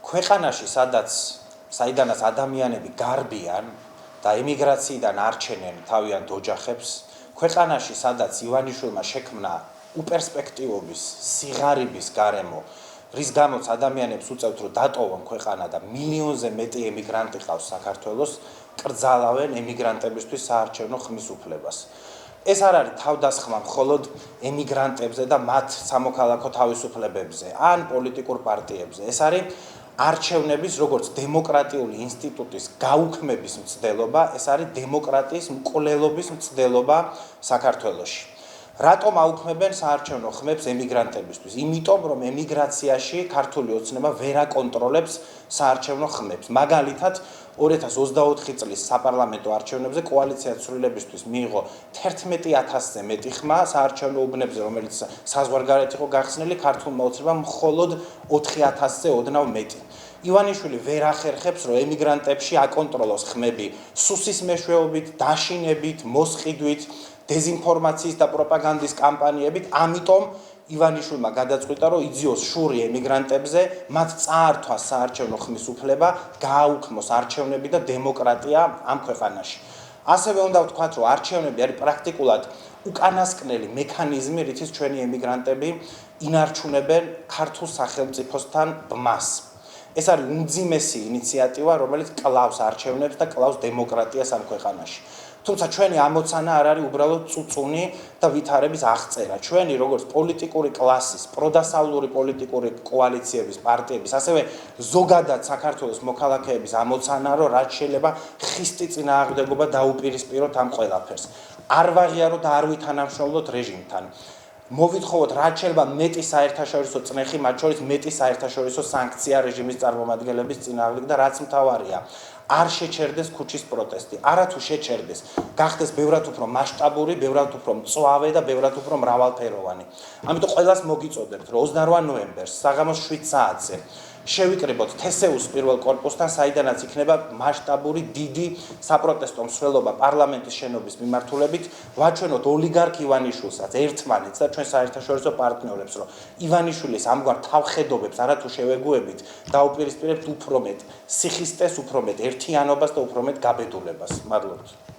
ქვეყანაში, საიდანაც ადამიანები გარბიან და ემიგრაციიდან არჩენენ თავიანთ ოჯახებს, ქვეყანაში, სადაც ივანიშვილმა შექმნა უპერსპექტივობის, სიღარიბის გარემო, რის გამოც ადამიანებს უწევთ, რომ დატოვონ ქვეყანა და მილიონზე მეტი ემიგრანტი ყავს საქართველოს, კრძალავენ ემიგრანტებისთვის საარჩევნო ხმის უფლებას. ეს არ არის თავდასხმა მხოლოდ ემიგრანტებზე და მათ სამოქალაქო თავისუფლებებზე, ან პოლიტიკურ პარტიებზე. ეს არის არჩევნების, როგორც დემოკრატიული ინსტიტუტის გაუქმების მცდელობა, ეს არის დემოკრატიის მკვლელობის მცდელობა საქართველოში. რატომ აუქმებენ საარჩევნო ხმებს ემიგრანტებისთვის? იმიტომ, რომ ემიგრაციაში ქართული ოცნება ვერ აკონტროლებს საარჩევნო ხმებს. მაგალითად, 2024 წლის საპარლამენტო არჩევნებზე კოალიცია ცვლილებისთვის მიიღო 11,000-ზე მეტი ხმა საარჩევნო უბნებზე, რომელიც საზღვარგარეთ იყო გახსნილი, ქართულმა ოცნებამ მხოლოდ 4,000-ზე ოდნავ მეტი. ივანიშვილი ვერ ახერხებს, რომ ემიგრანტებში აკონტროლოს ხმები სუსის მეშვეობით, დაშინებით, მოსყიდვით, დეზინფორმაციის და პროპაგანდის კამპანიებით, ამიტომ ივანიშვილმა გადაწყვიტა, რომ იძიოს შური ემიგრანტებზე, მათ წაართვას საარჩევნო ხმის უფლება, გააუქმოს არჩევნები და დემოკრატია ამ ქვეყანაში. ასევე უნდა ვთქვათ, რომ არჩევნები არის პრაქტიკულად უკანასკნელი მექანიზმი, რითიც ჩვენი ემიგრანტები ინარჩუნებენ ქართულ სახელმწიფოსთან ბმას. ეს არის უმძიმესი ინიციატივა, რომელიც კლავს არჩევნებს და კლავს დემოკრატიას ამ ქვეყანაში. თუმცა ჩვენი ამოცანა არ არის უბრალოდ წუწუნი და ვითარების აღწერა. ჩვენი როგორც პოლიტიკური კლასის, პროდასავლური პოლიტიკური კოალიციების, პარტიების, ასევე ზოგადად საქართველოს მოქალაქეების ამოცანაა, რომ რაც შეიძლება ხისტი წინააღმდეგობა დაუპირისპიროთ ამ ყველაფერს. არ ვაღიაროთ და არ ვითანამშრომლოთ რეჟიმთან. მოვითხოვოთ რაც შეიძლება მეტი საერთაშორისო წნეხი, მათ შორის მეტი საერთაშორისო სანქცია რეჟიმის წარმომადგენლების წინააღმდეგ და რაც მთავარია, არ შეჩერდეს ქუჩის პროტესტი. არათუ შეჩერდეს, გახდეს ბევრად უფრო მასშტაბური, ბევრად უფრო მწვავე და ბევრად უფრო მრავალფეროვანი. ამიტომ ყველას მოგიწოდებთ, რომ 28 ნოემბერს საღამოს 7 საათზე შევიკრიბოთ თესეუს პირველ კორპუსთან, საიდანაც იქნება მასშტაბური დიდი საპროტესტო მსვლელობა პარლამენტის შენობის მიმართულებით, ვაჩვენოთ ოლიგარქ ივანიშვილსაც, ერთმანეთს და ჩვენ საერთაშორისო პარტნიორებს, რომ ივანიშვილის ამგვარ თავხედობებს არათუ შევეგუებით, დაუპირისპირებთ უფრო მეტ სიხისტეს, უფრო მეტ ერთიანობას და უფრო მეტ გაბედულებას. მადლობთ.